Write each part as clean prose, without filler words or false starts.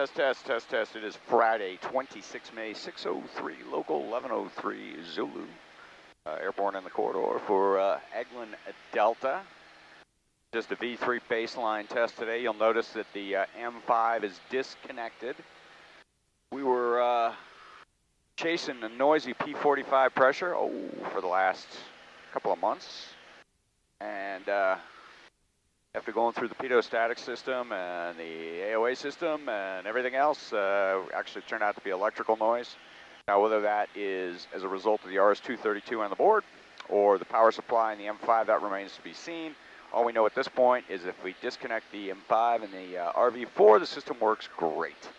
Test, test, test, test. It is Friday, 26 May, 6:03, local 11:03 Zulu. Airborne in the corridor for Eglin Delta. Just a V3 baseline test today. You'll notice that the M5 is disconnected. We were chasing a noisy P45 pressure for the last couple of months. And after going through the pitot-static system and the AOA system and everything else, actually turned out to be electrical noise. Now, whether that is as a result of the RS-232 on the board or the power supply in the M5, that remains to be seen. All we know at this point is if we disconnect the M5 and the RV4, the system works great.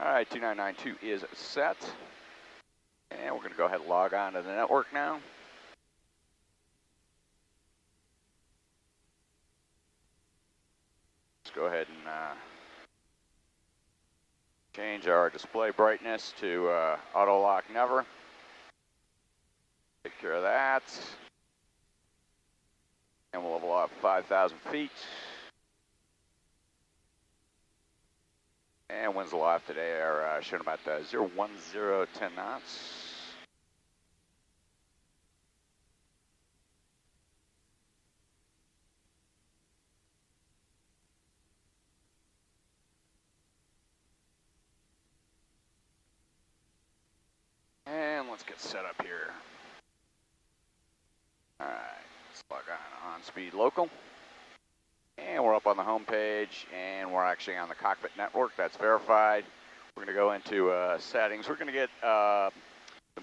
All right, 2992 is set. And we're going to go ahead and log on to the network now. Let's go ahead and change our display brightness to auto lock never. Take care of that. And we'll level off 5,000 feet. And winds aloft today are showing about 010, 10 knots. And let's get set up here. All right, let's log on speed local. And we're up on the home page, and we're actually on the cockpit network. That's verified. We're going to go into settings. We're going to get some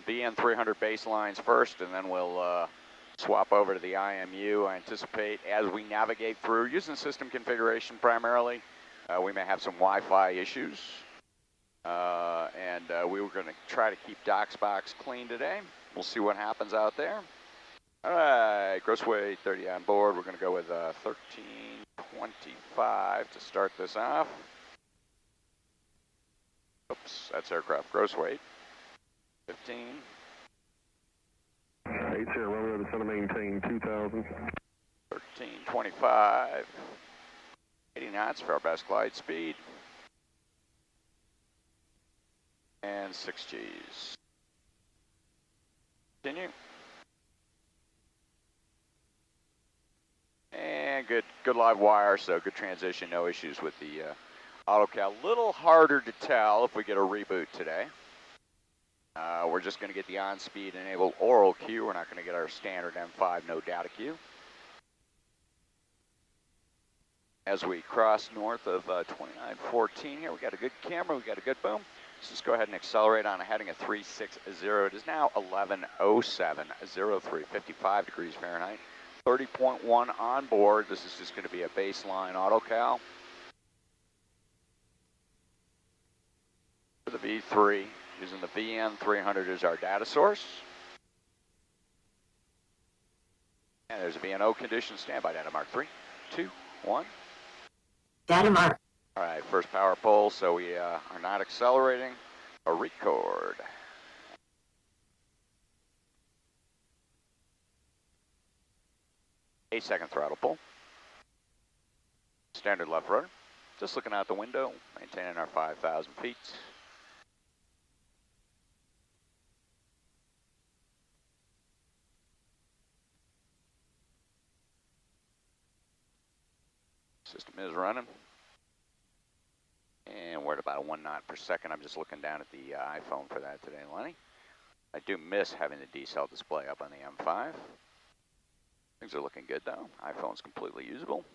BN300 baselines first, and then we'll swap over to the IMU. I anticipate as we navigate through, using system configuration primarily, we may have some Wi-Fi issues. We were going to try to keep DocsBox clean today. We'll see what happens out there. All right, gross weight 30 on board. We're going to go with 1325 to start this off. Oops, that's aircraft gross weight. 15. 80, Romeo, to center maintain 2,000. 1325. 80 knots for our best glide speed. And 6 Gs. Continue. And good live wire, so good transition, no issues with the AutoCal. Little harder to tell if we get a reboot today. We're just going to get the on-speed enabled oral queue. We're not going to get our standard M5 no data queue. As we cross north of 2914 here, we got a good camera, we got a good boom. Let's just go ahead and accelerate on a heading of 360. It is now 11:07:03, 55 degrees Fahrenheit. 30.1 on board. This is just going to be a baseline AutoCal. For the V3, using the VN300 as our data source. And there's a VNO condition. Standby data mark 3, 2, 1. Data mark. All right, first power pull, so we are not accelerating. A record. A second throttle pull. Standard left rudder. Just looking out the window, maintaining our 5,000 feet. System is running. And we're at about 1 knot per second. I'm just looking down at the iPhone for that today, Lenny. I do miss having the decel display up on the M5. Things are looking good though. iPhone's completely usable.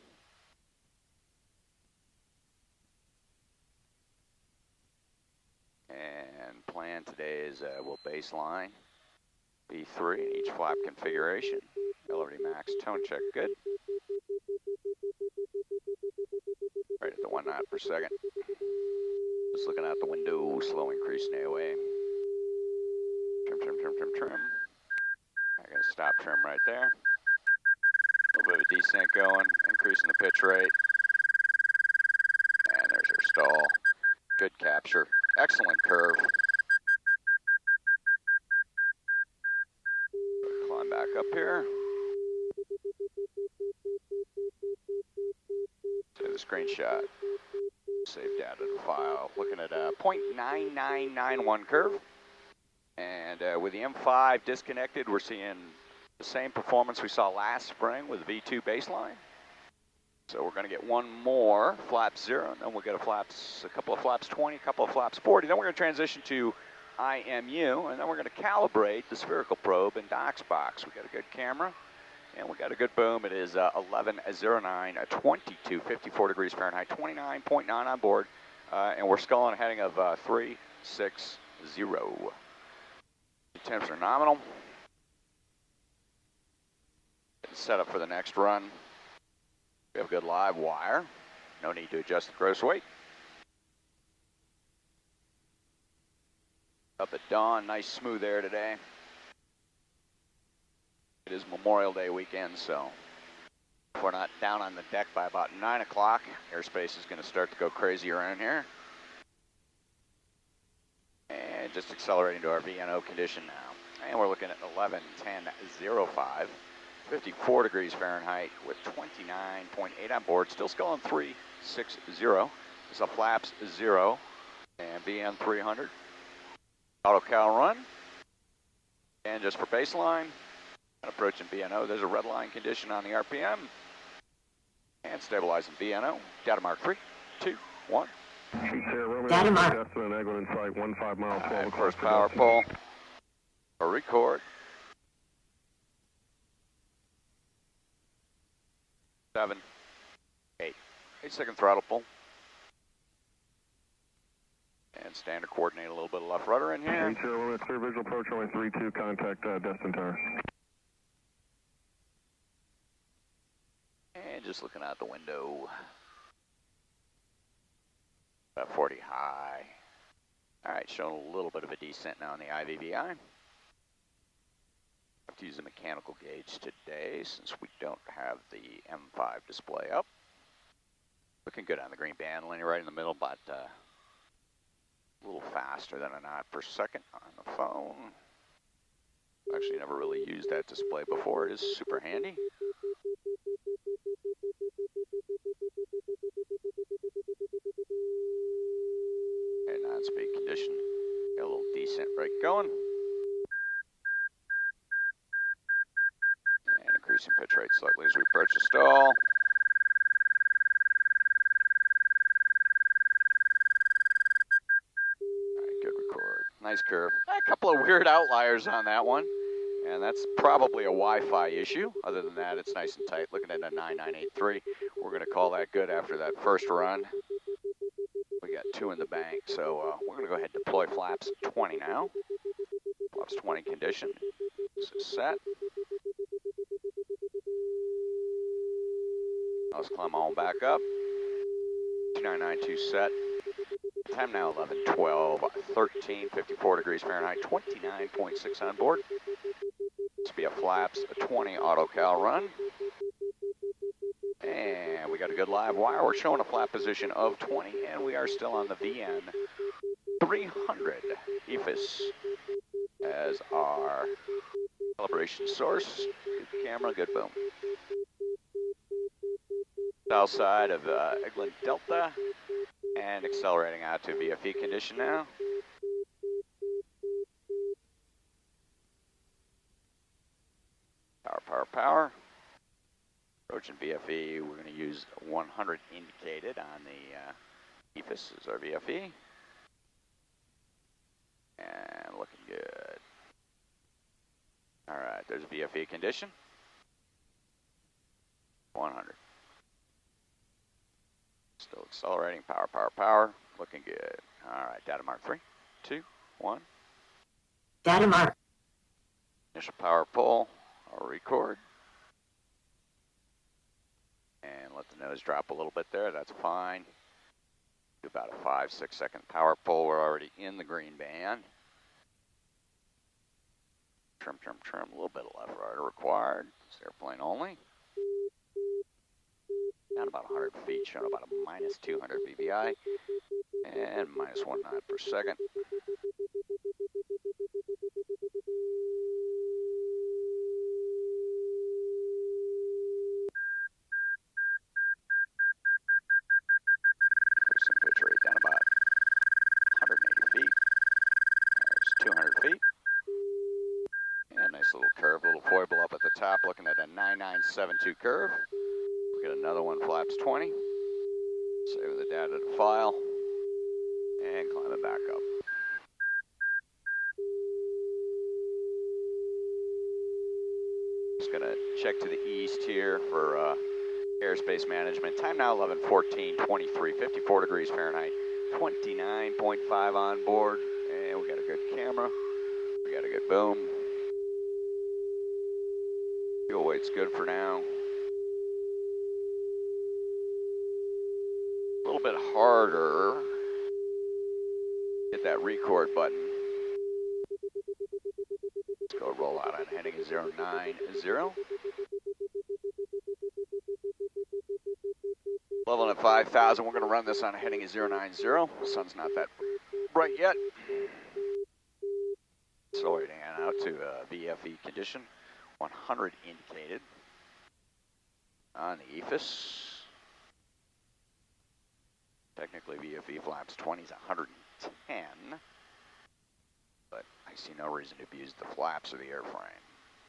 And plan today is we'll baseline V3 in each flap configuration. LRD max tone check good. Right at the 1 knot per second. Just looking out the window, slow increase in AOA. Trim, trim, trim, trim, trim. I'm gonna stop trim right there. A little bit of a descent going, increasing the pitch rate. And there's our stall. Good capture. Excellent curve. back up here. To the screenshot. Save data to the file. Looking at a 0.9991 curve. And with the M5 disconnected, we're seeing the same performance we saw last spring with the V2 baseline. So we're going to get one more flap 0, and then we'll get a couple of flaps 20, a couple of flaps 40. Then we're going to transition to IMU, and then we're going to calibrate the spherical probe in Dmax box. We got a good camera, and we got a good boom. It is 11:09, 2254 degrees Fahrenheit, 29.9 on board, and we're sculling a heading of 360. Temps are nominal. Getting set up for the next run. We have a good live wire. No need to adjust the gross weight. Up at dawn, nice smooth air today. It is Memorial Day weekend, so if we're not down on the deck by about 9 o'clock, airspace is going to start to go crazy around here. And just accelerating to our VNO condition now. And we're looking at 11:10:05. 54 degrees Fahrenheit with 29.8 on board. Still sculling 360. It's a flaps 0 and VN 300. Auto cal run. And just for baseline, approaching VNO. There's a red line condition on the RPM. And stabilizing VNO. Data mark 3, 2, 1. Data mark. Destin and Eglin in sight, 15 miles, 12 o'clock. First power pull. A record. 7, 8. 8-second throttle pull. And standard coordinate a little bit of left rudder in here. 80, clear visual approach, only 32, contact Destin Tower. And just looking out the window. About 40 high. All right, showing a little bit of a descent now on the IVVI. Have to use the mechanical gauge today since we don't have the M5 display up. Looking good on the green band, linear right in the middle, but a little faster than a knot per second on the phone. Actually never really used that display before. It is super handy. And non-speed condition. Got a little descent right going. And increasing pitch rate slightly as we approach the stall. Alright, good record. Nice curve. A couple of weird outliers on that one. And that's probably a Wi-Fi issue. Other than that, it's nice and tight. Looking at a 9983. We're going to call that good after that first run. We got 2 in the bank, so we're going to go ahead and deploy flaps 20 now. Flaps 20 condition. This is set. Let's climb on back up. 2992 set. Time now 11:12:13, 54 degrees Fahrenheit, 29.6 on board. This will be a flaps 20 auto cal run. And we got a good live wire. We're showing a flap position of 20, and we are still on the VN 300 EFIS as our calibration source. Good camera, good boom. South side of Eglin Delta, and accelerating out to VFE condition now. Power, power, power. Approaching VFE, we're going to use 100 indicated on the EFIS as our VFE. And looking good. All right, there's VFE condition. 100. Still accelerating, power, power, power. Looking good. All right, data mark 3, 2, 1. Data mark. Initial power pull, I'll record. And let the nose drop a little bit there, that's fine. Do about a 5-6 second power pull, we're already in the green band. Trim, trim, trim, a little bit of left rudder required. It's airplane only. Down about 100 feet, showing about a minus 200 BVI and minus 1 knot per second. curve, little foible up at the top, looking at a 9972 curve. We get another one, flaps 20. Save the data to file, and climb it back up. Just gonna check to the east here for airspace management. Time now 11:14:23, 54 degrees Fahrenheit, 29.5 on board, and we got a good camera. We got a good boom. Fuel weight's good for now. A little bit harder. Hit that record button. Let's go roll out on heading 090. Level at 5,000. We're going to run this on heading 090. The sun's not that bright yet. Accelerating out to VFE condition. 100 indicated on the EFIS. Technically VFE flaps 20 is 110, but I see no reason to abuse the flaps of the airframe.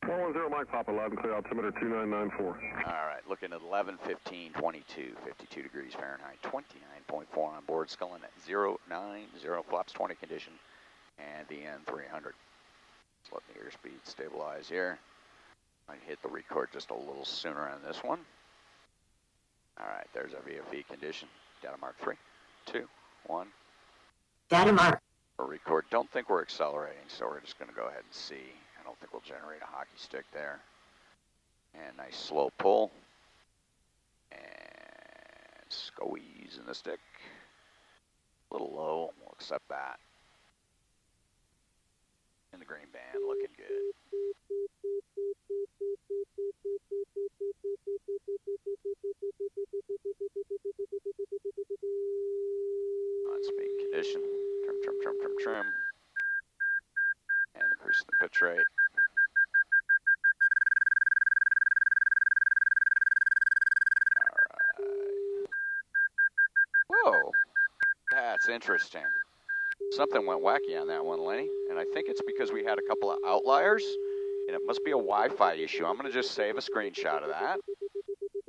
410 Mike Papa, loud and clear, altimeter 2994. All right, looking at 11:15:22, 52 degrees Fahrenheit, 29.4 on board, sculling at 090, flaps 20 condition, and the N300. Let's let the airspeed stabilize here. I hit the record just a little sooner on this one. All right, there's our VFE condition. Data mark 3, 2, 1. Data mark. For record, don't think we're accelerating, so we're just going to go ahead and see. I don't think we'll generate a hockey stick there. And nice slow pull. And squeeze in the stick. A little low, we'll accept that. In the green band, looking good. On speed condition, trim. And increase the pitch rate. All right. Whoa, that's interesting. Something went wacky on that one, Lenny, and I think it's because we had a couple of outliers, and it must be a Wi-Fi issue. I'm going to just save a screenshot of that.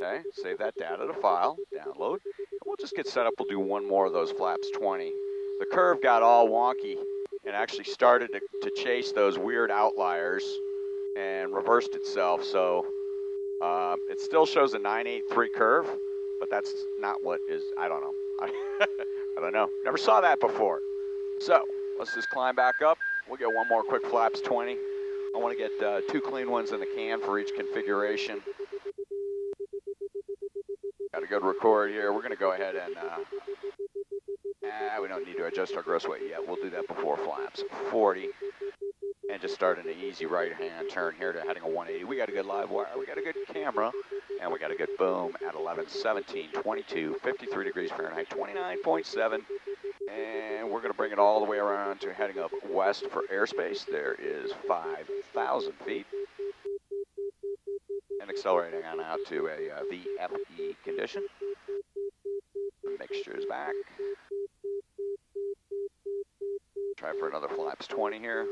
Okay, save that data to file, download. And we'll just get set up. We'll do one more of those flaps 20. The curve got all wonky and actually started to chase those weird outliers and reversed itself. So it still shows a 983 curve, but that's not what is, I don't know. I don't know. Never saw that before. So let's just climb back up. We'll get one more quick flaps 20. I want to get 2 clean ones in the can for each configuration. Got a good record here. We're going to go ahead and, we don't need to adjust our gross weight yet. We'll do that before flaps 40. And just start an easy right-hand turn here to heading a 180. We got a good live wire. We got a good camera. And we got a good boom at 11:17:22, 53 degrees Fahrenheit, 29.7. And we're going to bring it all the way around to heading up west for airspace. There is 5,000 feet. And accelerating on out to a VFE condition. Mixture is back. Try for another flaps 20 here.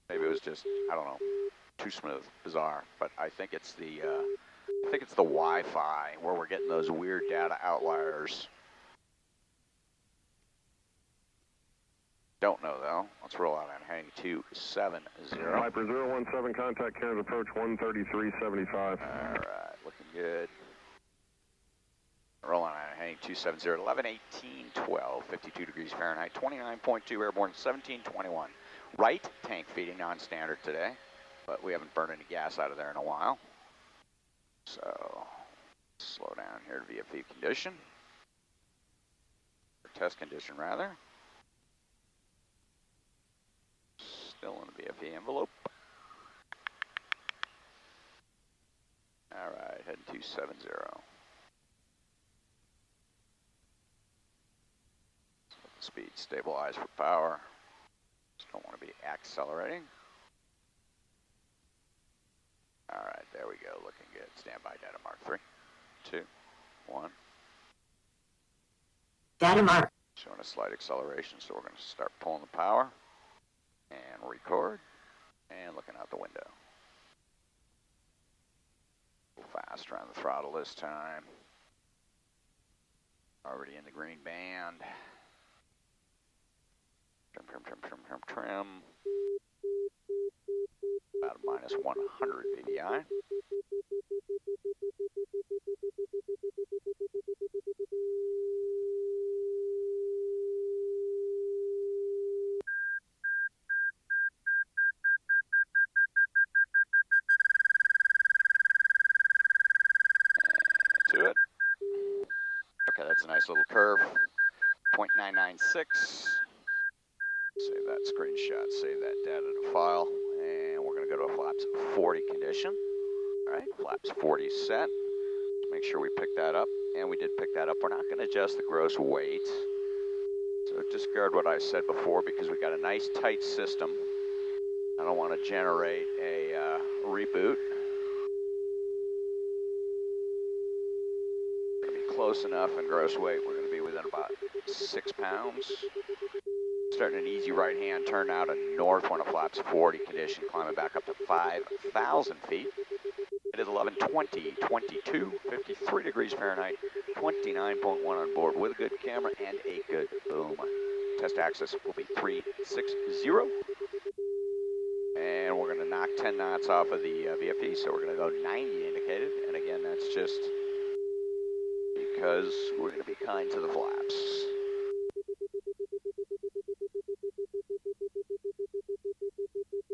Maybe it was just, I don't know, too smooth, bizarre. But I think it's the Wi-Fi where we're getting those weird data outliers. Don't know though. Let's roll out on heading 270. Viper 017, contact Cairns approach 133.75. All right, looking good. Rolling on heading 270, 11:18:12, 52 degrees Fahrenheit, 29.2 airborne, 1721. Right tank feeding non-standard today, but we haven't burned any gas out of there in a while. So slow down here to VFE condition, or test condition rather. Still in the VFE envelope. All right, heading 270. Speed stabilize for power. Just don't want to be accelerating. All right, there we go, looking good. Standby data mark 3, 2, 1. Data mark. Showing a slight acceleration, so we're going to start pulling the power and record. around the throttle this time. Already in the green band. Trim. About a minus 100 PVI. And to it. Okay, that's a nice little curve. 0.996. Save that screenshot, save that data to file, and we're going to go to a flaps 40 condition. All right, flaps 40 set. Make sure we pick that up, and we did pick that up. We're not going to adjust the gross weight. So discard what I said before because we got a nice tight system. I don't want to generate a reboot. We're going to be close enough in gross weight. We're going to be within about 6 pounds. Starting an easy right-hand turn out of north on a flaps 40 condition, climbing back up to 5,000 feet. It is 11:20, 22, 53 degrees Fahrenheit, 29.1 on board with a good camera and a good boom. Test axis will be 360. And we're going to knock 10 knots off of the VFD, so we're going to go 90 indicated. And again, that's just because we're going to be kind to the flaps.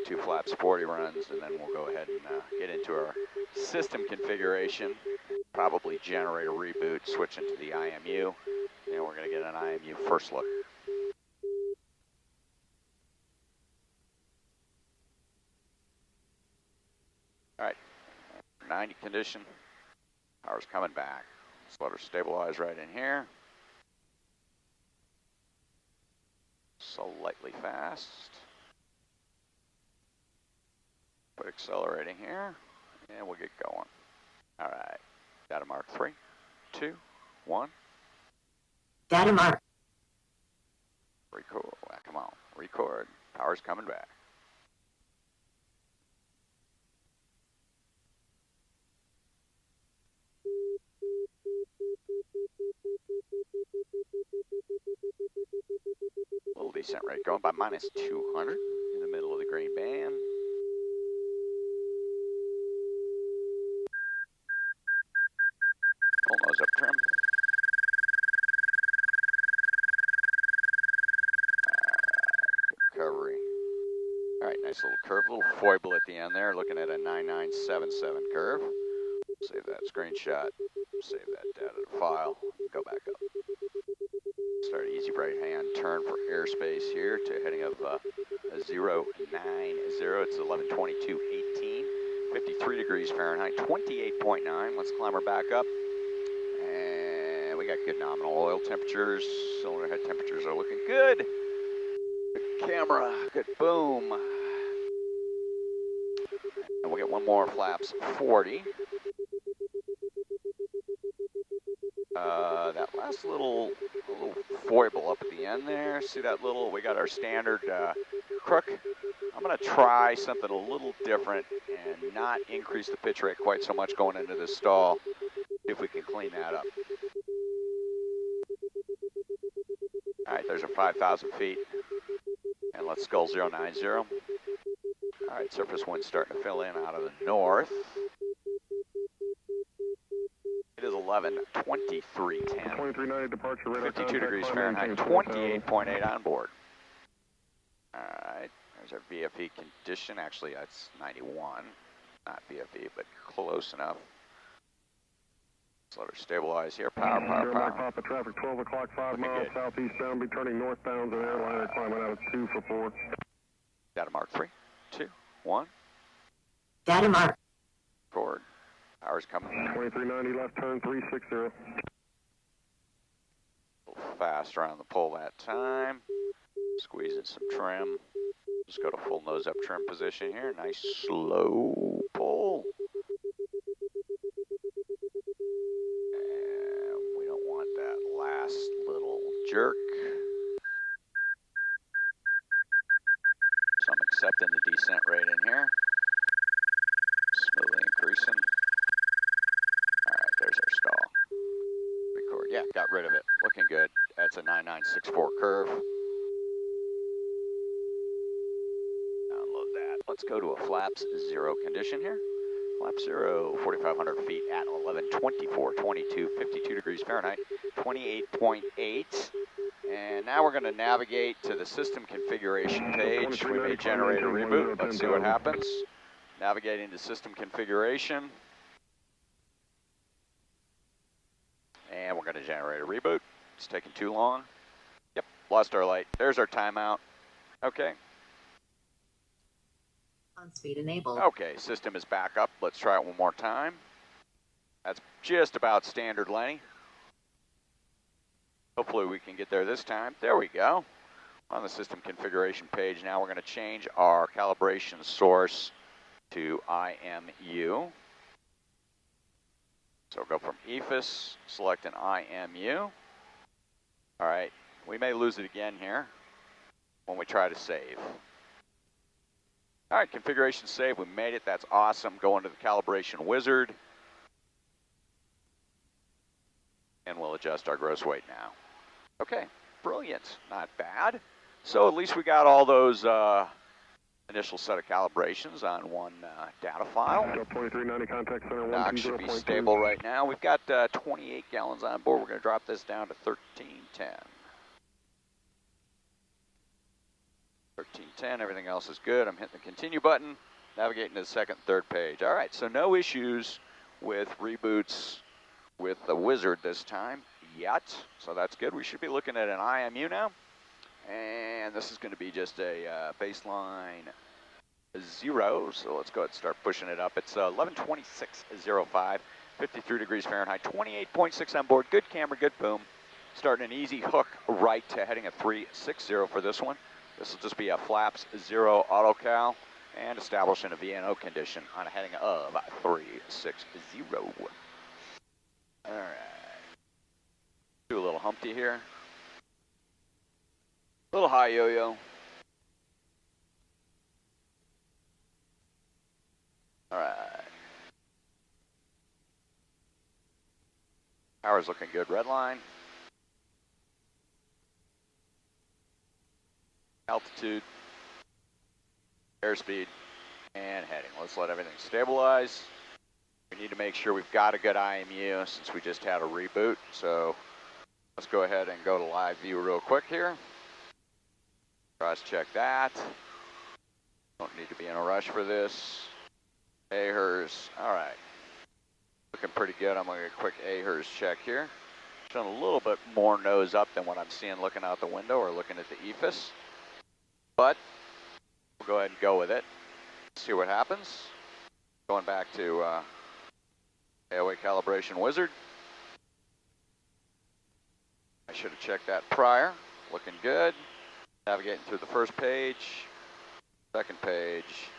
Two flaps 40 runs, and then we'll go ahead and get into our system configuration. Probably generate a reboot, switch into the IMU, and we're going to get an IMU first look. All right, 90 condition, power's coming back. Let's let her stabilize right in here. Slightly fast. Put accelerating here, and we'll get going. All right, data mark 3, 2, 1. Data mark. Record, come on, record. Power's coming back. Little descent rate going by minus 200 in the middle of the green band. Full nose up trim. Good recovery. All right, nice little curve, little foible at the end there, looking at a 9977 curve. Save that screenshot, save that data to file, go back up. Start an easy right hand turn for airspace here to heading of 090. It's 11:22:18, 53 degrees Fahrenheit, 28.9. Let's climb her back up. And we got good nominal oil temperatures. Cylinder head temperatures are looking good. Good camera, good boom. And we'll get one more flaps 40. That last little foible up at the end there. See that little, we got our standard crook. I'm going to try something a little different and not increase the pitch rate quite so much going into this stall, if we can clean that up. All right, there's our 5,000 feet. And let's skull 090. All right, surface wind starting to fill in out of the north. It is 11:23:10. 2390 departure radar 52 degrees Fahrenheit, 28.8 on board. All right, there's our VFE condition. Actually, that's 91, not VFE, but close enough. Let's let her stabilize here. Power. Papa traffic 12 o'clock, 5 miles southeastbound, be turning northbound, and airliner climbing out of 2 for 4. Data mark 3, 2, 1. Data mark. Forward. Power's coming. 2390 left turn 360. A little faster on the pull that time. Squeezing some trim. Just go to full nose up trim position here. Nice slow pull. And we don't want that last little jerk. So I'm accepting the descent rate in here. Smoothly increasing. got rid of it. Looking good. That's a 9964 curve. Download that. Let's go to a flaps 0 condition here. Flap 0, 4,500 feet at 1124, 22, 52 degrees Fahrenheit, 28.8. And now we're going to navigate to the system configuration page. We may generate a reboot. Let's see what happens. Navigating to system configuration. And we're going to generate a reboot. It's taking too long. Yep, lost our light. There's our timeout. Okay. On speed enabled. Okay, system is back up. Let's try it one more time. That's just about standard, Lenny. Hopefully we can get there this time. There we go. On the system configuration page, now we're going to change our calibration source to IMU. So go from EFIS, select an IMU. All right, we may lose it again here when we try to save. All right, configuration save, we made it, that's awesome. Go into the calibration wizard. And we'll adjust our gross weight now. Okay, brilliant, not bad. So at least we got all those initial set of calibrations on one data file. 2390 contact center. Dock should be stable right now. We've got 28 gallons on board. We're going to drop this down to 1310. 1310, everything else is good. I'm hitting the continue button, navigating to the second, third page. All right, so no issues with reboots with the wizard this time yet, so that's good. We should be looking at an IMU now, and this is going to be just a baseline 0, so let's go ahead and start pushing it up. It's 1126.05, 53 degrees Fahrenheit, 28.6 on board. Good camera, good boom. Starting an easy hook right to heading a 360 for this one. This will just be a flaps 0 autocal and establishing a VNO condition on a heading of 360. All right. Do a little Humpty here. A little high yo-yo. All right. Power's looking good. Red line. Altitude, airspeed, and heading. Let's let everything stabilize. We need to make sure we've got a good IMU since we just had a reboot. So let's go ahead and go to live view real quick here. Cross check that. Don't need to be in a rush for this. AHRS, all right. Looking pretty good. I'm going to get a quick AHRS check here. Showing a little bit more nose up than what I'm seeing looking out the window or looking at the EFIS. But we'll go ahead and go with it. See what happens. Going back to AOA calibration wizard. I should have checked that prior. Looking good. Navigating through the first page, second page,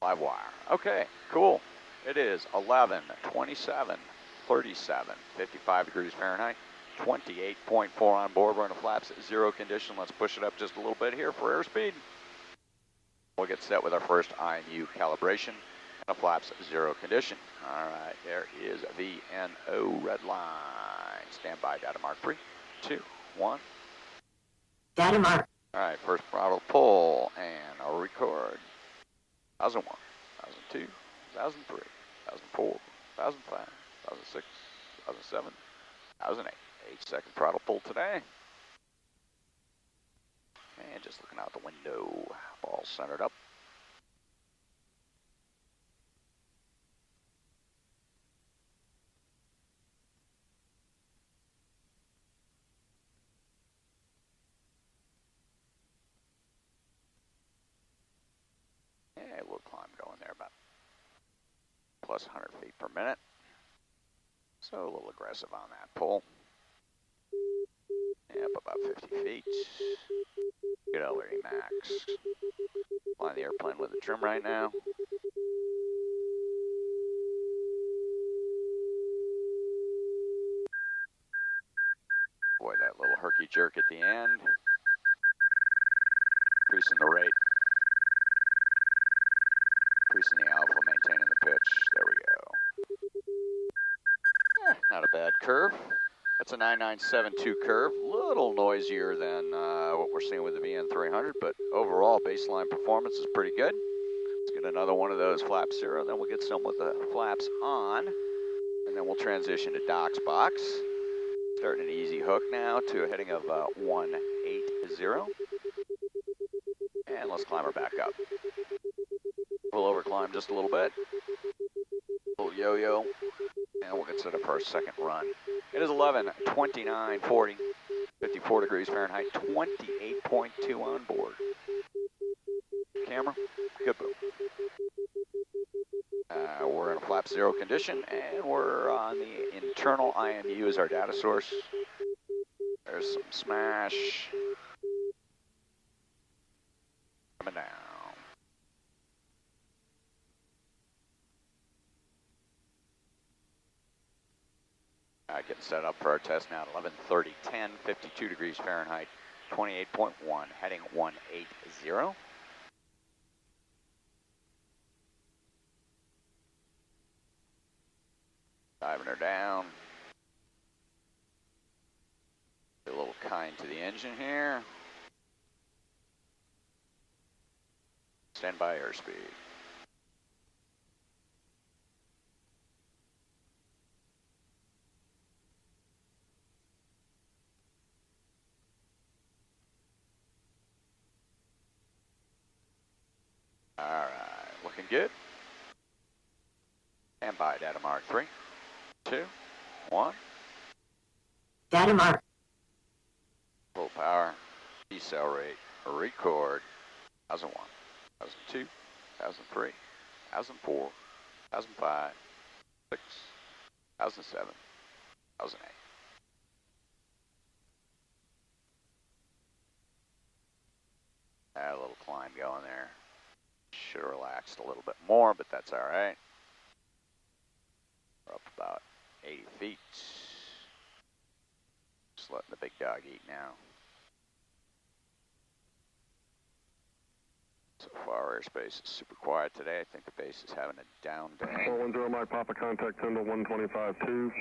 live wire. Okay, cool. It is 11:27:37, 55 degrees Fahrenheit. 28.4 on board. We're in a flaps 0 condition. Let's push it up just a little bit here for airspeed. We'll get set with our first IMU calibration and a flaps 0 condition. All right, there is VNO red line. Stand by, data mark 3, 2, 1. Data mark. All right, first throttle pull, and I'll record. 2001, 2002, 2003, 2004, 2005, 2006, 2007, 2008. 8-second throttle pull today. And just looking out the window, ball centered up. Yeah, a little climb going there, about plus 100 feet per minute. So a little aggressive on that pull. Yep, about 50 feet. Good LRE max. Flying the airplane with the trim right now. Boy, that little herky jerk at the end. Increasing the rate. Increasing the alpha, maintaining the pitch. There we go. Not a bad curve. That's a 9972 curve, little noisier than what we're seeing with the VN300, but overall baseline performance is pretty good. Let's get another one of those flaps 0, then we'll get some with the flaps on, and then we'll transition to Doc's box. Starting an easy hook now to a heading of 180. And let's climb her back up. We'll overclimb just a little bit. A little yo-yo. And we'll get set up for our second run. It is 11:29:40, 54 degrees Fahrenheit, 28.2 on board. Camera, good boom. We're in a flap 0 condition, and we're on the internal IMU as our data source. There's some smash. Coming down. Getting set up for our test now at 11:30:10, 52 degrees Fahrenheit, 28.1, heading 180. Diving her down. Be a little kind to the engine here. Stand by airspeed. All right, looking good. Stand by, data mark 3, 2, 1. Data mark. Full power, decelerate, record, 1001, 1002, 1003, 1004, 1005, 6, 1007, 1008. A little climb going there. Should have relaxed a little bit more, but that's all right. We're up about 80 feet. Just letting the big dog eat now. So far, airspace is super quiet today. I think the base is having a down day. 410 Mike Papa, contact 10 to 125.2.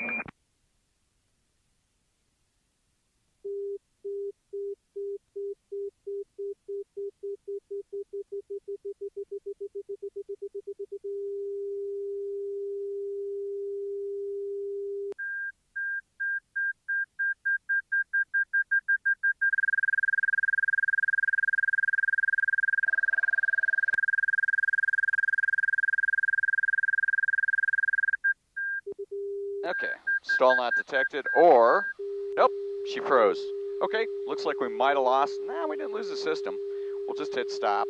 Okay, stall not detected, or, nope, she froze. Okay, looks like we might have lost. Nah, we didn't lose the system. We'll just hit stop,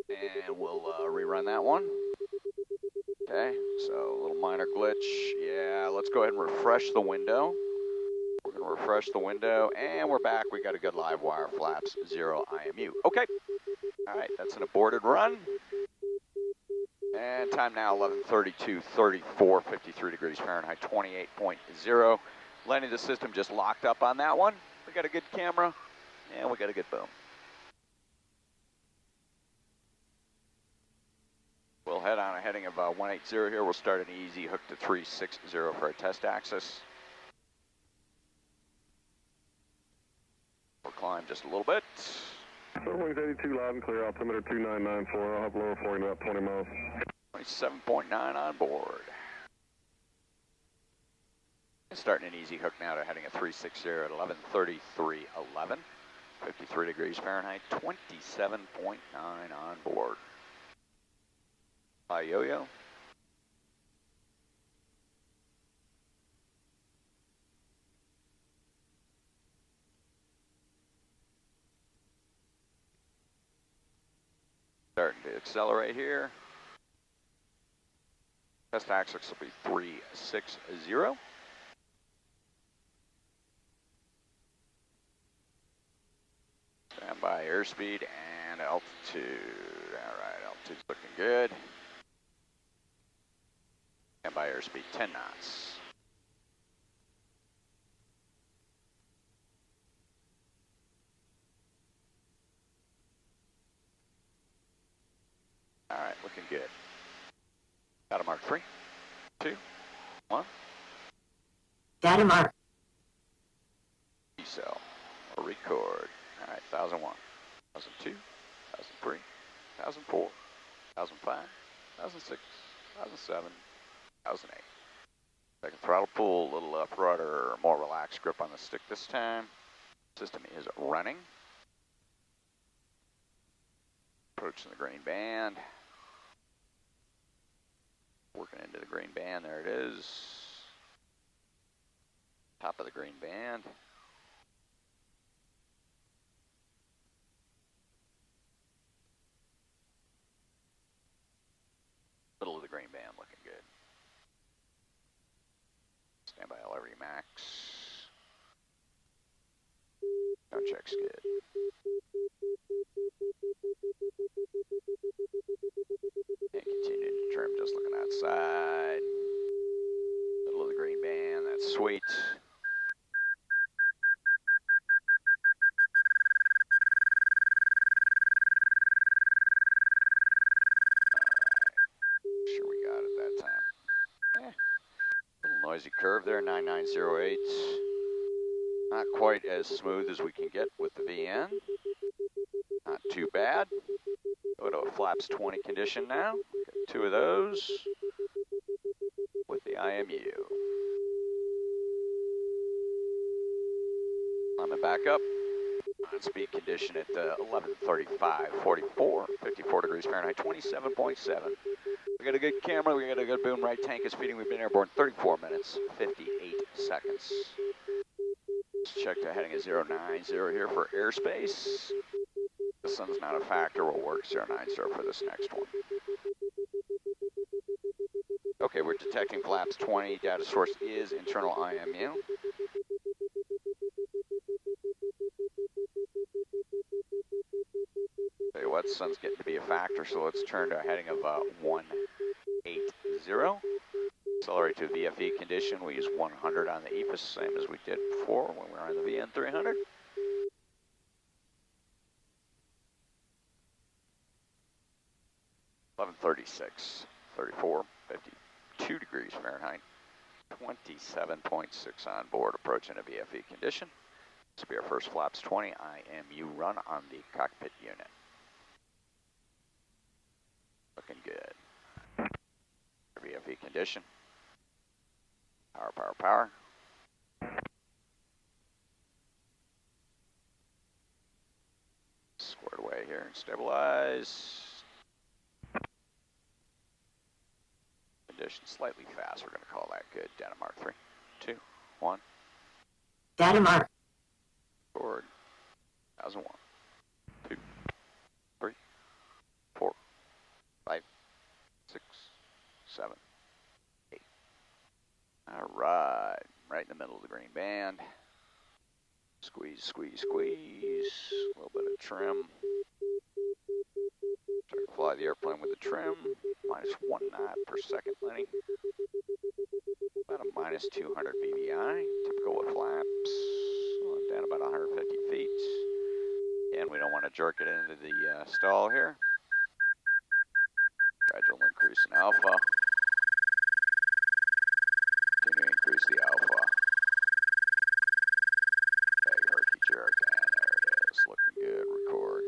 and we'll rerun that one. Okay, so a little minor glitch. Yeah, let's go ahead and refresh the window. We're gonna refresh the window, and we're back. We got a good live wire, flaps 0 IMU. Okay, all right, that's an aborted run. And time now 11:32:34, 53 degrees Fahrenheit, 28.0. Landing the system just locked up on that one. We got a good camera, and we got a good boom. We'll head on a heading of 180 here. We'll start an easy hook to 360 for our test axis. We'll climb just a little bit. Wings 82 loud and clear, altimeter 2994. I'll have lower for you in about 20 miles. 27.9 on board. Starting an easy hook now to heading at 360 at 11:33:11. 53 degrees Fahrenheit, 27.9 on board. Hi, yo-yo. Starting to accelerate here. Test axis will be 360. Stand by airspeed and altitude. All right, altitude's looking good. Stand by airspeed 10 knots. All right, looking good. Data mark 3, 2, 1. Data mark. decel. Or record. All right, 1001, 1002, 1003, 1004, 1005, 1006, 1007, 1008. Second throttle pull, a little left rudder, more relaxed grip on the stick this time. System is running. Approaching the green band. Working into the green band, there it is. Top of the green band. Middle of the green band looking good. Stand by LRV max. Sound check's good. And continue to trim, just looking outside. Middle of the green band, that's sweet. Alright, sure we got it that time. Little noisy curve there, 9908. Not quite as smooth as we can get with the VN. Not too bad. Go to a flaps 20 condition now. Get 2 of those with the IMU. Climbing back up. On speed condition at 1135, 44, 54 degrees Fahrenheit, 27.7. We got a good camera, we got a good boom, right tank is feeding. We've been airborne 34 minutes, 58 seconds. Let's check the heading at 090 here for airspace. The sun's not a factor, we'll work 090 for this next one. Okay, we're detecting flaps 20, data source is internal IMU. Tell you what, sun's getting to be a factor, so let's turn to a heading of 180. Accelerate to VFE condition, we use 100 on the EFIS, same as we did before when we were on the VN 300. (1136), 34, 52 degrees Fahrenheit, 27.6 on board, approaching a VFE condition. This will be our first flaps 20 IMU run on the cockpit unit. Looking good. VFE condition. Power, power, power. Squared away here and stabilize. Condition slightly fast, we're going to call that good. Data mark 3, 2, 1. Data mark. Forward. 1001, 2, 3, 4, 5, 6, 7, 8. All right, right in the middle of the green band. Squeeze, squeeze, squeeze. A little bit of trim. Try to fly the airplane with the trim. Minus 1 knot per second, Lenny. About a minus 200 BVI. Typical with flaps. Down about 150 feet. And we don't want to jerk it into the stall here. Gradual increase in alpha. Continue to increase the alpha. Big herky jerk, and there it is. Looking good. Record.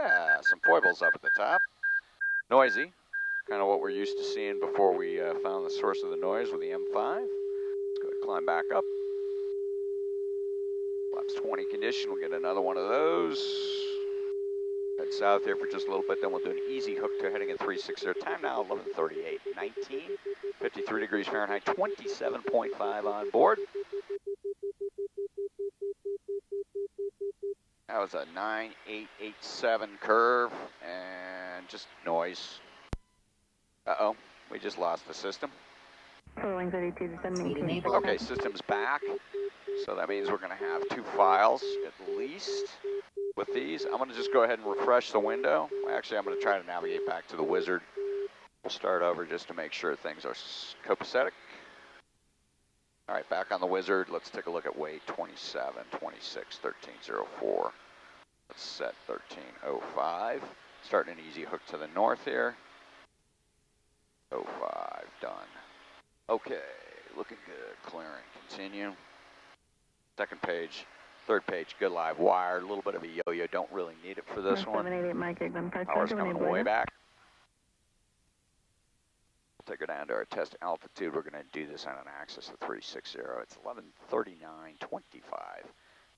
Yeah, some foibles up at the top. Noisy. Kind of what we're used to seeing before we found the source of the noise with the M5. Let's go ahead and climb back up. Flaps 20 condition, we'll get another one of those. Head south here for just a little bit, then we'll do an easy hook to heading at 360. Time now 11:38, 19, 53 degrees Fahrenheit, 27.5 on board. That was a 9887 curve and just noise. Uh-oh, we just lost the system. Okay, system's back. So that means we're gonna have 2 files at least with these. I'm gonna just go ahead and refresh the window. Actually, I'm gonna try to navigate back to the wizard. We'll start over just to make sure things are copacetic. All right, back on the wizard. Let's take a look at weight 27, 26, 1304. Let's set 1305. Starting an easy hook to the north here. 05, done. Okay, looking good. Clearing, continue. Second page, Third page, good live wire. A little bit of a yo-yo. Don't really need it for this one. 788 Mike Eggman. Power's coming way back. We'll take her down to our test altitude. We're going to do this on an axis of 360. It's 1139.25,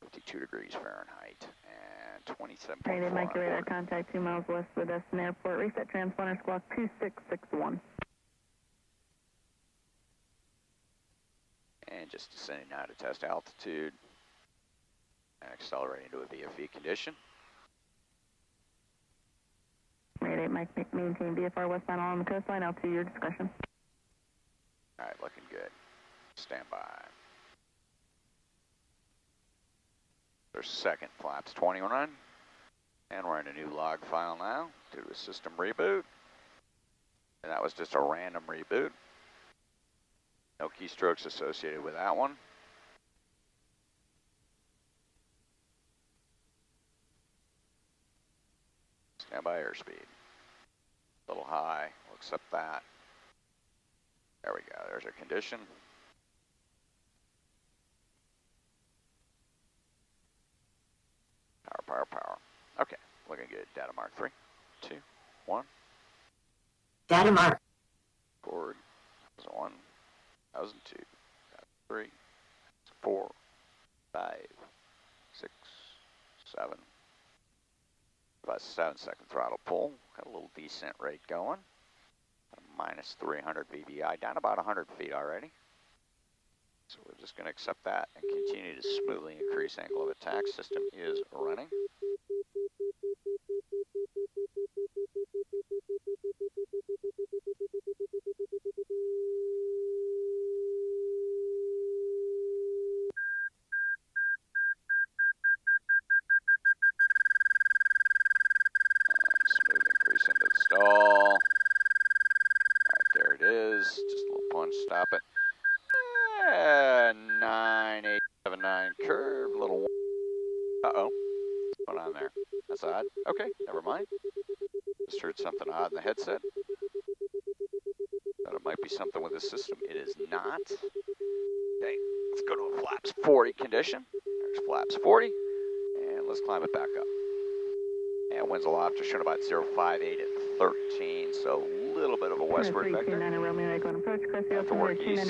52 degrees Fahrenheit, and 27.4. Mike radar contact 2 miles west of the Destin Airport. Reset transponder squawk 2661. And just descending now to test altitude and accelerating to a VFE condition. Radar Mike, maintain VFR westbound along the coastline. Out to your discretion. All right, looking good. Stand by. There's second, flaps 21, and we're in a new log file now due to a system reboot. And that was just a random reboot. No keystrokes associated with that one. Stand by airspeed. A little high, we'll accept that. There we go, there's our condition. Power, power, power. Okay, looking good. Data mark 3, 2, 1. Data mark. Forward. 1, 2, 3, 4, 5, 6, 7. About 7-second throttle pull. Got a little descent rate going. Minus 300 VBI, down about 100 feet already. So we're just going to accept that and continue to smoothly increase angle of attack. System is running. Smooth increase into the stall. All right, there it is. Just a little punch, stop it. 9879 curve, little. Uh-oh, what's going on there? That's odd. Okay, never mind. Just heard something odd in the headset. Thought it might be something with the system. It is not. Okay, let's go to a flaps 40 condition. There's flaps 40, and let's climb it back up. And winds aloft are showing about 058 at 13, so a little bit of a westward vector. Have to work east.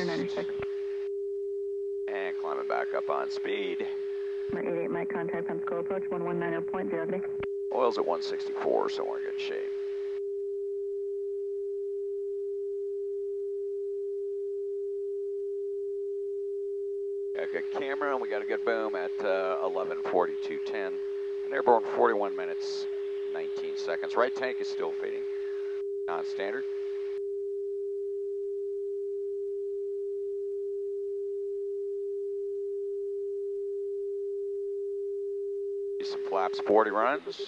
And climbing back up on speed. 88 Mike contact Pensacola approach 1190.03. Oil's at 164, so we're in good shape. Got a good camera, and we got a good boom at 11:42:10. And airborne 41 minutes, 19 seconds. Right tank is still feeding, non-standard. Some flaps 40 runs.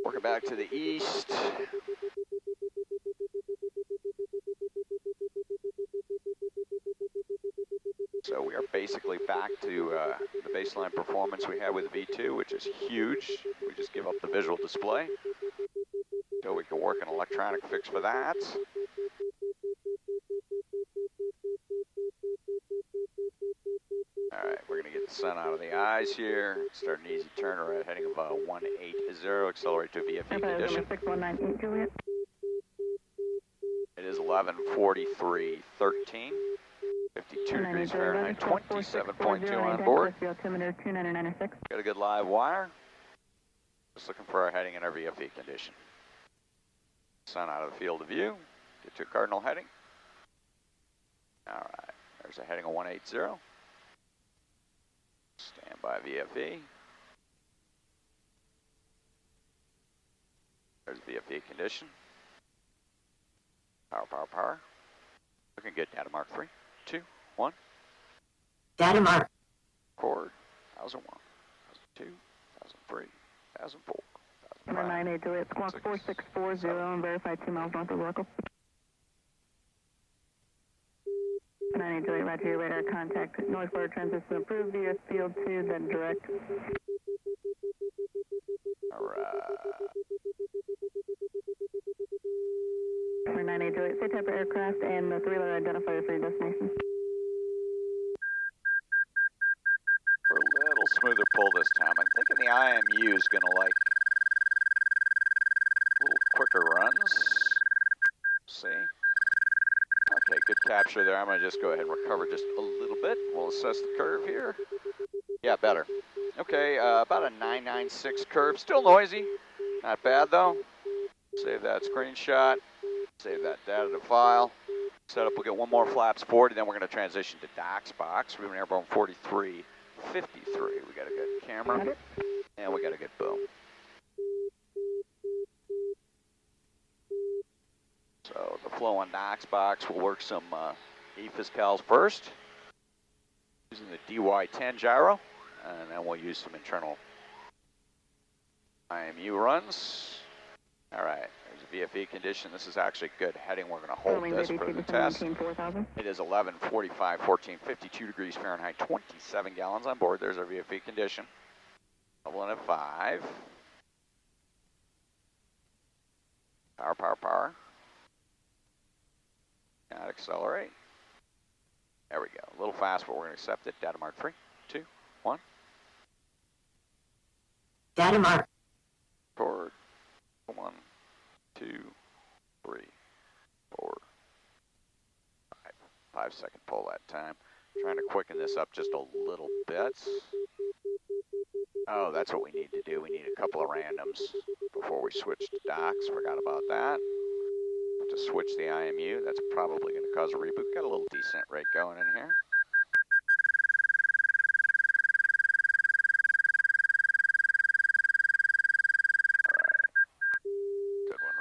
Working back to the east. So we are basically back to the baseline performance we had with the V2, which is huge. We just give up the visual display. So we can work an electronic fix for that. All right, we're gonna get the sun out of the eyes here. Start an easy turn around heading of 180, accelerate to VFE condition. 6198 Juliet. It is 11:43:13. 52 degrees Fahrenheit, 27.2 on board. Got a good live wire. Just looking for our heading and our VFE condition. Sun out of the field of view. Get to a cardinal heading. All right, there's a heading of 180. Stand by VFE. There's VFE condition. Power, power, power. Looking good. Data mark 3, 2, 1. Data mark. Record. 1001, 1002, 1003, 1004. 98 Juliet, squawk 4640 and verify 2 miles north of Oracle. 98 Juliet, roger your radar contact. Noise floor transition approved via field 2, then direct. All right. 98 Juliet, 4640, 2 miles north of Oracle. 98 Juliet, roger your radar contact. Noise floor transition approved via field 2, then direct. All right. 98 Juliet, 4640, 2 miles north of Oracle. 98 Juliet, roger your radar contact. Noise floor transition approved via field 2, then direct. All right. 9828, say type of aircraft and the three-letter identifier for your destination. We're a little smoother pull this time. I'm thinking the IMU is going to like a little quicker runs. See? Okay, good capture there. I'm going to just go ahead and recover just a little bit. We'll assess the curve here. Yeah, better. Okay, about a 996 curve. Still noisy. Not bad, though. Save that screenshot. Save that data to file. Setup, we'll get one more flaps 40, then we're going to transition to Dmax box. We're airborne 4353. We got a good camera. And we got a good boom. So the flow on Dmax box, we'll work some EFIS cals first. Using the DY10 gyro. And then we'll use some internal IMU runs. All right, there's a VFE condition. This is actually good heading. We're going to hold this for the test. It is 11:45, 52 degrees Fahrenheit, 27 gallons on board. There's our VFE condition. Leveling at 5. Power, power, power. Not accelerate. There we go. A little fast, but we're going to accept it. Data mark 3, 2, 1. Data mark. Forward. 1, 2, 3, 4, 5 second pull that time. Trying to quicken this up just a little bit. Oh, that's what we need to do. We need a couple of randoms before we switch to docks. Forgot about that. Have to switch the IMU. That's probably going to cause a reboot. Got a little decent rate going in here.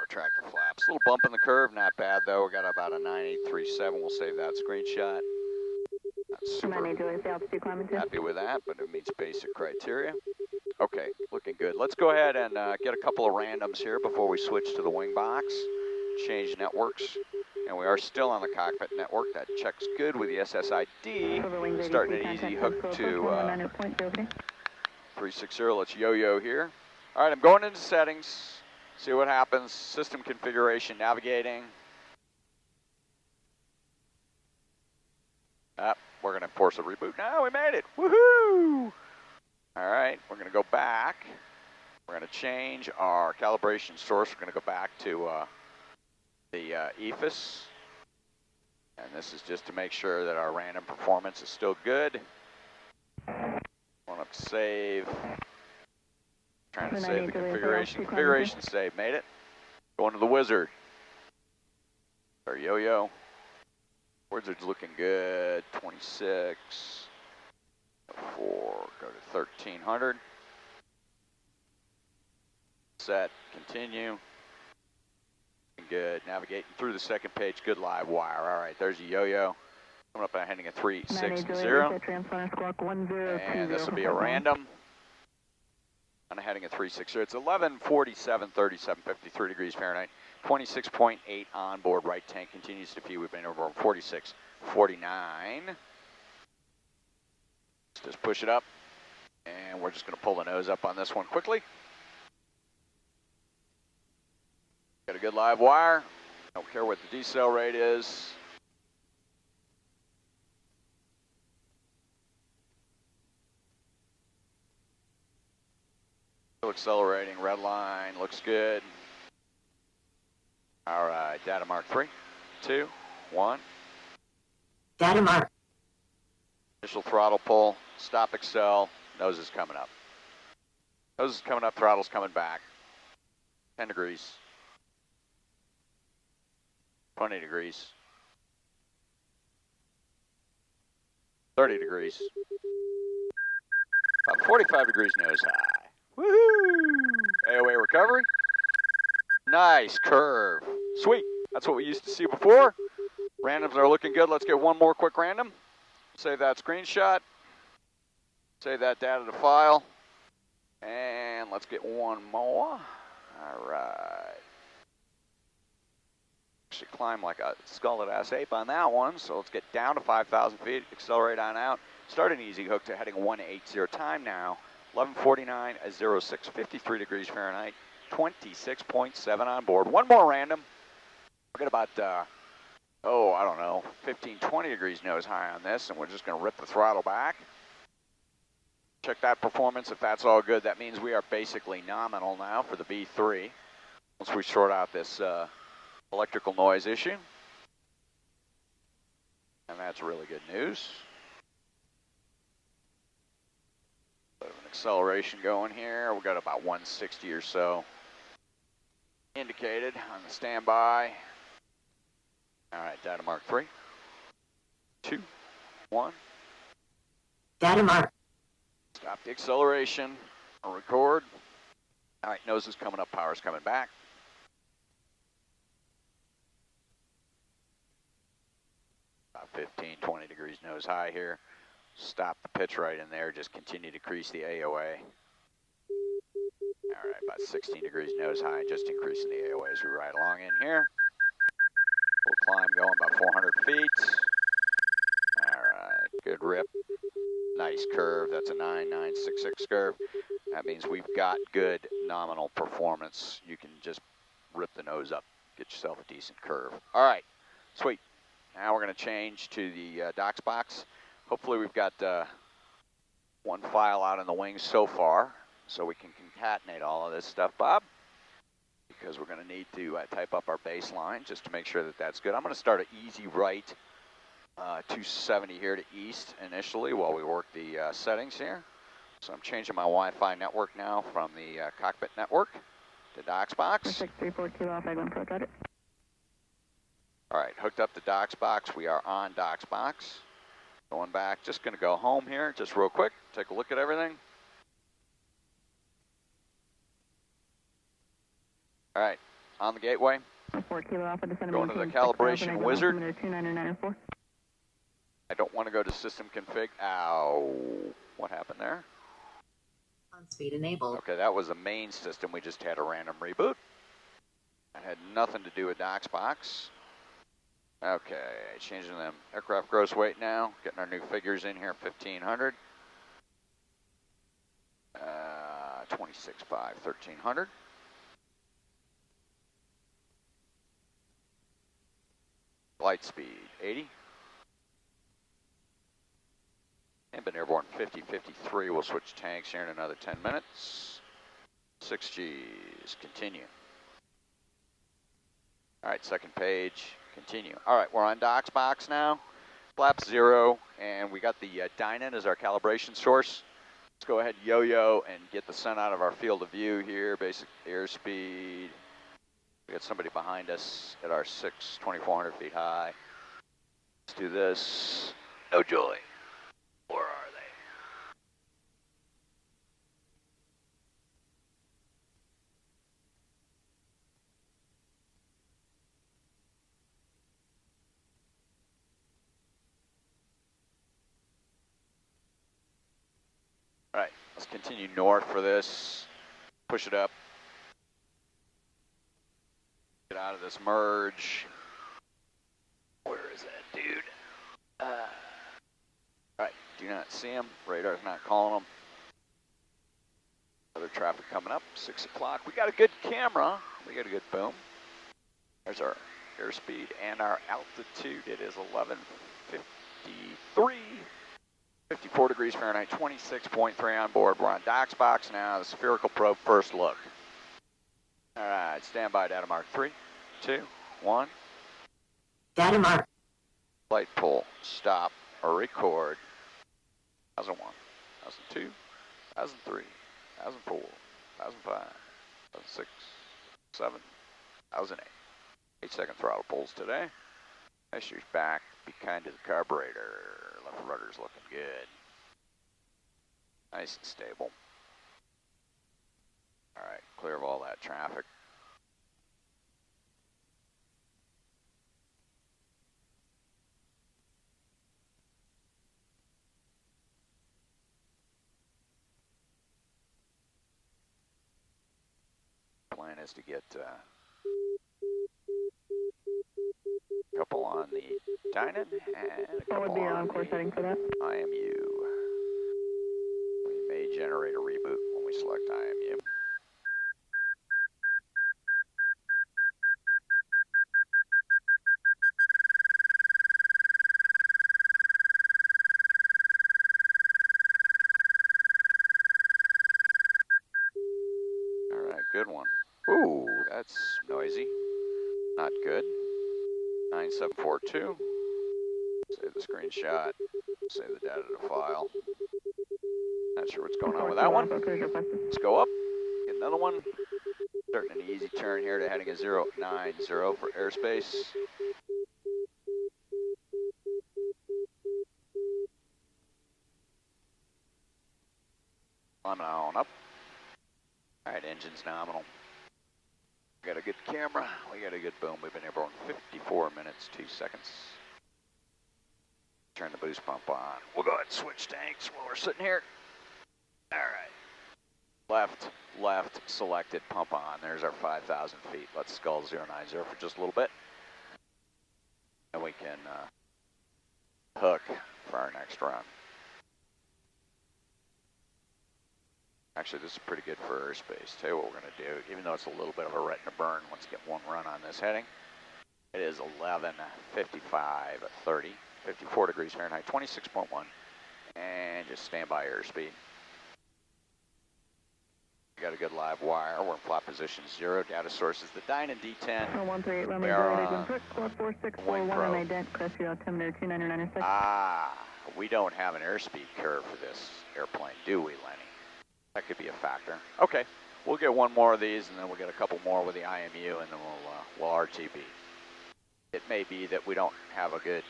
Track the flaps. A little bump in the curve, not bad though. We got about a 9837. We'll save that screenshot. Not super happy with that, but it meets basic criteria. Okay, looking good. Let's go ahead and get a couple of randoms here before we switch to the wing box. Change networks. And we are still on the cockpit network. That checks good with the SSID. Starting an easy hook to 360. Let's yo-yo here. All right, I'm going into settings. See what happens. System configuration, navigating. We're going to force a reboot. No, we made it. Woohoo! All right, we're going to go back. We're going to change our calibration source. We're going to go back to the EFIS. And this is just to make sure that our random performance is still good. Want to save. Trying to save the configuration. Configuration save. Made it. Going to the wizard. Our yo-yo. Wizard's looking good. 26. 4. Go to 1300. Set. Continue. Good. Navigating through the second page. Good live wire. All right. There's your yo-yo. Coming up and heading at 360. And this will be a random. On a heading at 360. It's 11:47, 37, 53 degrees Fahrenheit. 26.8 on board. Right tank continues to feed. We've been over 46, 49. Let's just push it up. And we're just going to pull the nose up on this one quickly. Got a good live wire. Don't care what the decel rate is. Still accelerating. Red line. Looks good. All right. Data mark 3, 2, 1. Data mark. Initial throttle pull. Stop accel. Nose is coming up. Nose is coming up. Throttle's coming back. 10 degrees. 20 degrees. 30 degrees. About 45 degrees nose high. Woohoo! AOA recovery. Nice curve. Sweet. That's what we used to see before. Randoms are looking good. Let's get one more quick random. Save that screenshot. Save that data to file. And let's get one more. All right. Should climb like a scullet ass ape on that one. So let's get down to 5,000 feet. Accelerate on out. Start an easy hook to heading 180. Time now. 11:49:06. 53 degrees Fahrenheit. 26.7 on board. One more random. We'll get about, I don't know, 15, 20 degrees nose high on this, and we're just going to rip the throttle back. Check that performance. If that's all good, that means we are basically nominal now for the V3. Once we sort out this electrical noise issue. And that's really good news. Bit of an acceleration going here. We've got about 160 or so indicated on the standby. All right, data mark 3, 2, 1. Data mark. Stop the acceleration. I'll record. All right, nose is coming up, power's coming back. About 15, 20 degrees nose high here. Stop the pitch right in there. Just continue to decrease the AOA. All right, about 16 degrees nose high, just increasing the AOA as we ride along in here. We'll climb going about 400 feet. All right, good rip. Nice curve. That's a 9966 curve. That means we've got good nominal performance. You can just rip the nose up, get yourself a decent curve. All right, sweet. Now we're going to change to the docs box. Hopefully we've got one file out in the wings so far, so we can concatenate all of this stuff, Bob, because we're going to need to type up our baseline just to make sure that that's good. I'm going to start an easy right 270 here to east initially while we work the settings here. So I'm changing my Wi-Fi network now from the cockpit network to docs box. 634 Kilo Alpha Egg 1 Pro, got it. All right, hooked up to docs box. We are on docs box. Going back, just going to go home here, just real quick, take a look at everything. All right, on the gateway. 4 Kilo Alpha, going to the calibration wizard. I don't want to go to system config. Ow, what happened there? On speed enabled. Okay, that was the main system. We just had a random reboot. That had nothing to do with docs box. Okay, changing them aircraft gross weight now. Getting our new figures in here, 1,500. 26.5, 1,300. Light speed, 80. And been airborne 50, 53. We'll switch tanks here in another 10 minutes. 6 Gs, continue. All right, second page, continue. All right, we're on docs box now. Flap 0, and we got the dynon as our calibration source. Let's go ahead, yo-yo, and get the sun out of our field of view here. Basic airspeed. We got somebody behind us at our 2,400 feet high. Let's do this. No joy. Where are they? All right, let's continue north for this. Push it up. Get out of this merge. Where is that dude? All right, do not see him. Radar's not calling him. Other traffic coming up, 6 o'clock. We got a good camera. We got a good boom. There's our airspeed and our altitude. It is 1153. 54 degrees Fahrenheit, 26.3 on board. We're on docs box now, the spherical probe first look. All right, standby data mark 3, 2, 1. Data mark. Flight pull, stop, or record. 1001, 1002, 1003, 1004, 1005, 1006, 7, 1008. 8-second throttle pulls today. Issues back, be kind to the carburetor. Left rudder's looking good. Nice and stable. All right, clear of all that traffic. Plan is to get a couple on the dynon and a couple What would be your on on-course the setting for that? IMU. We may generate a reboot when we select IMU. good one. Ooh, that's noisy. Not good. 9742. Save the screenshot. Save the data to file. Not sure what's going on with that one. Let's go up. Get another one. Starting an easy turn here to heading a 090 for airspace. Climbing on up. All right, engine's nominal. We got a good camera. We got a good boom. We've been airborne 54 minutes, 2 seconds. Turn the boost pump on. We'll go ahead and switch tanks while we're sitting here. All right. Left, selected, pump on. There's our 5,000 feet. Let's skull 090 for just a little bit. And we can hook for our next run. Actually, this is pretty good for airspace. Tell you what we're going to do, even though it's a little bit of a retina burn, let's get one run on this heading. It is 11:55:30, 54 degrees Fahrenheit, 26.1, and just stand by airspeed. We got a good live wire. We're in flat position 0. Data source is the Dyna D10. 138, runway We are 08, on 4641 and ident, crest your altimeter 2996. Ah, we don't have an airspeed curve for this airplane, do we, Lenny? That could be a factor. Okay, we'll get one more of these, and then we'll get a couple more with the IMU, and then we'll RTB. It may be that we don't have a good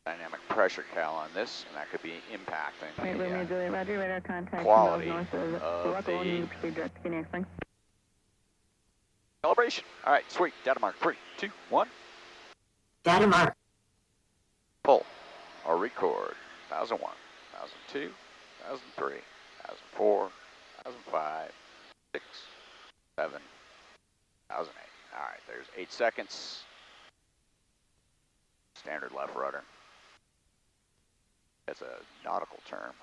dynamic pressure cal on this, and that could be impacting Roger, radar contact quality north of the proceed direct to Phoenix. calibration. All right, sweet. Data mark 3, 2, 1. Data mark. Pull or record. 1001, 1002, 1003, 1004, 1005, 6, 7, 1008. All right, there's 8 seconds. Standard left rudder. That's a nautical term.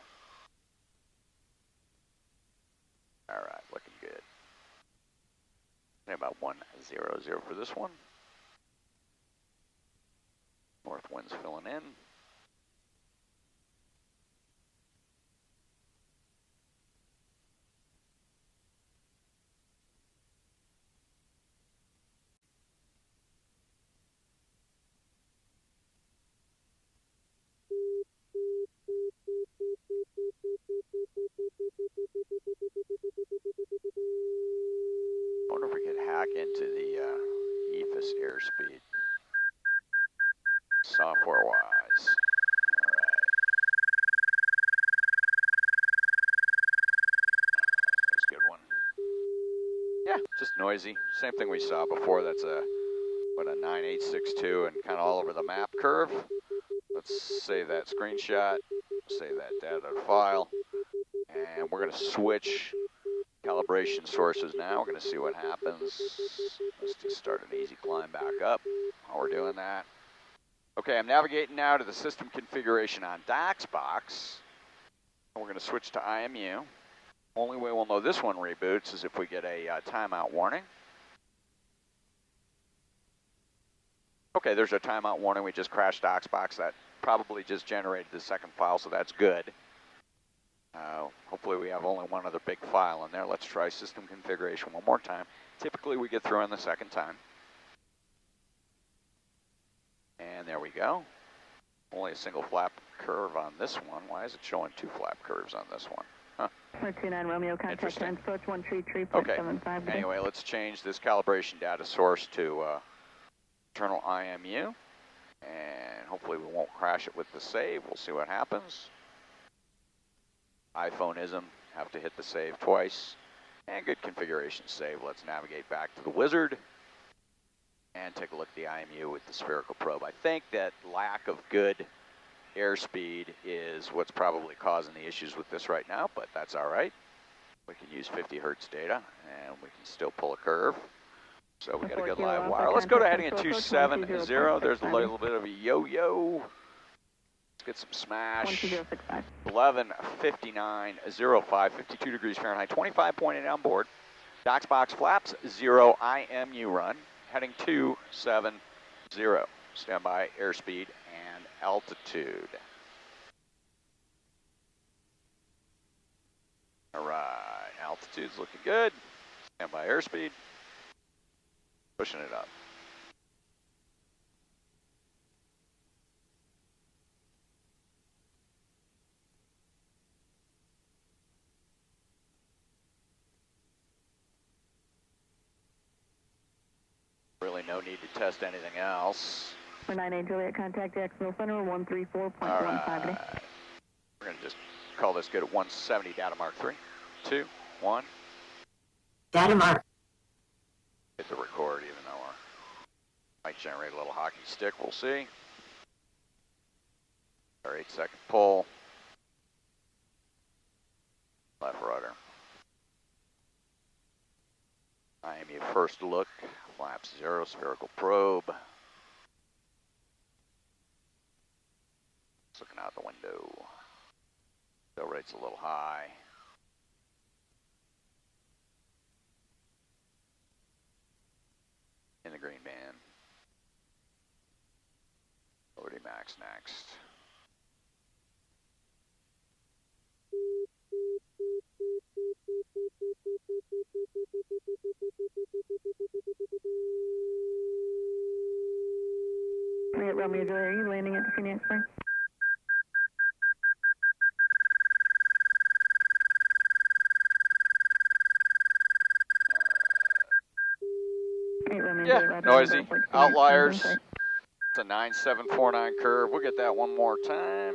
All right, looking good. About 100 for this one. North wind's filling in. I wonder if we could hack into the EFIS airspeed, software-wise. All right. There's a good one. Yeah, just noisy. Same thing we saw before. That's a 9862 and kind of all over the map curve. Let's save that screenshot, save that data file, and we're going to switch calibration sources now. We're going to see what happens. Let's just start an easy climb back up while we're doing that. Okay, I'm navigating now to the system configuration on Dmax. We're going to switch to IMU. Only way we'll know this one reboots is if we get a timeout warning. Okay, there's a timeout warning. We just crashed Dmax. That probably just generated the second file, so that's good. Hopefully we have only one other big file in there. Let's try system configuration one more time. Typically we get through on the second time. And there we go. Only a single flap curve on this one. Why is it showing 2 flap curves on this one? Huh. 29 Romeo, contact turn approach 133.75. Okay, anyway, let's change this calibration data source to internal IMU. And hopefully we won't crash it with the save. We'll see what happens. iPhoneism, have to hit the save twice. And good configuration save. Let's navigate back to the wizard and take a look at the IMU with the spherical probe. I think that lack of good airspeed is what's probably causing the issues with this right now, but that's all right. We can use 50 hertz data and we can still pull a curve. So we got a good live wire. Let's go to heading at 270. There's a little bit of a yo-yo. Let's get some smash. 11:59:05, 52 degrees Fahrenheit, 25.8 on board. Dmax flaps 0 IMU run, heading 270. Standby airspeed and altitude. All right, altitude. Altitude's looking good. Standby airspeed. Pushing it up. Really no need to test anything else. For 98 Juliet, contact Jacksonville Center 134.15 today. We're going to just call this good at 170, data mark 3, 2, 1. Data mark. Hit the record even though we might generate a little hockey stick, we'll see. Our 8-second pull. Left rudder. IMU first look, flaps 0, spherical probe. It's looking out the window. Fill rate's a little high. In the green band. Over Dmax next. Romeo Juliet, are you landing at the Phoenix Spring? Yeah, noisy. Outliers. It's a 9749 curve. We'll get that one more time.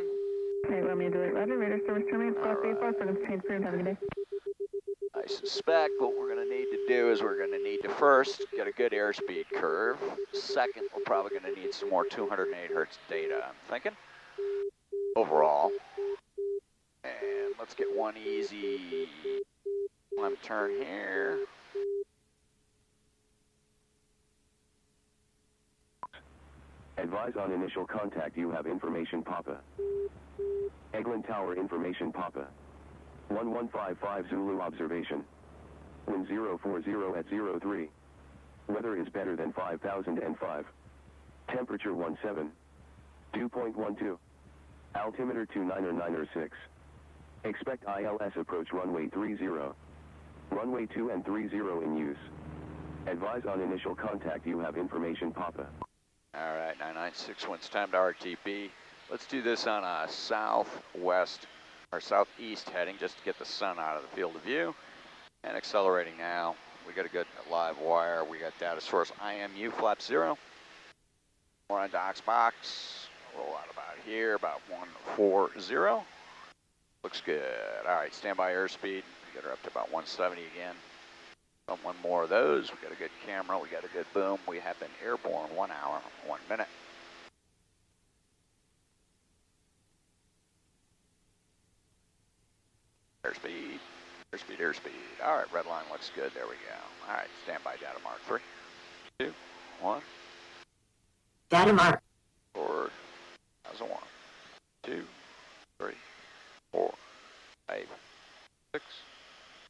Hey, Romeo Juliet, Roger. Radar service terminates. I suspect what we're going to need to do is we're going to need to first get a good airspeed curve. Second, we're probably going to need some more 208 hertz data, I'm thinking, overall. And let's get one easy left turn here. Advise on initial contact, you have information Papa. Eglin Tower information Papa. 1155 Zulu observation. Wind 040 at 03. Weather is better than 5005. Temperature 17. 2.12. Altimeter 29906. Expect ILS approach runway 30. Runway 2 and 30 in use. Advise on initial contact, you have information Papa. All right, 996 winds time to RTB. Let's do this on a southwest or southeast heading just to get the sun out of the field of view. And accelerating now. We got a good live wire. We got data source IMU flap 0. We're on Doc's box. Roll out about here, about 140. Looks good. All right, standby airspeed. Get her up to about 170 again. One more of those. We got a good camera. We got a good boom. We have been airborne 1 hour, 1 minute. Airspeed, airspeed, airspeed. All right, red line looks good. There we go. All right, standby data mark 3, 2, 1. Data mark. Forward. As a 1, 2, 3, 4, 5, 6,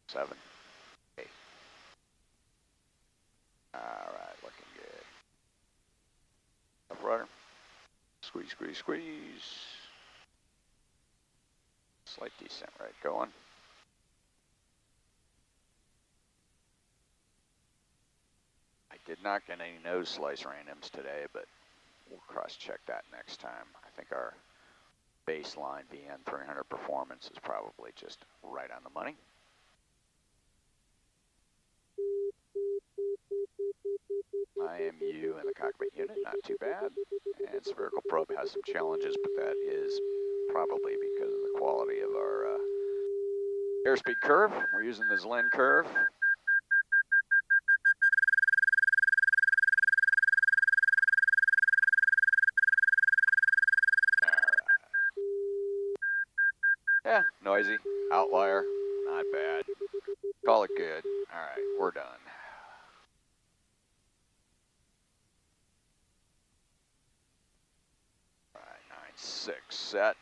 7, 8. All right, looking good. Left rudder. Squeeze, squeeze, squeeze. Slight descent right going. I did not get any nose slice randoms today, but we'll cross-check that next time. I think our baseline VN 300 performance is probably just right on the money. IMU in the cockpit unit, not too bad. And spherical probe has some challenges, but that is probably because of the quality of our airspeed curve. We're using the Zlin curve. Yeah, noisy, outlier, not bad. Call it good. All right, we're done. All right, 9-6 set.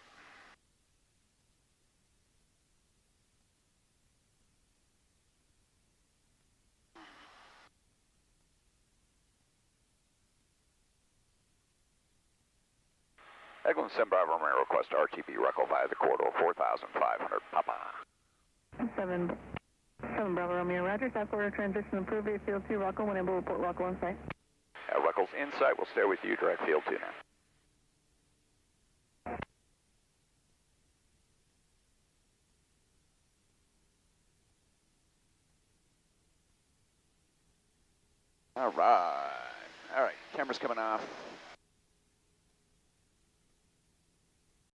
Eglin Sim Bravo may request RTB Reco via the corridor 4,500 Papa. 7 7 Bravo Romeo, roger. South quarter transition approved via field 2, Rockwell. When able, report Rockwell in sight. Ruckles in sight. We'll stay with you, direct field 2 now. All right, camera's coming off.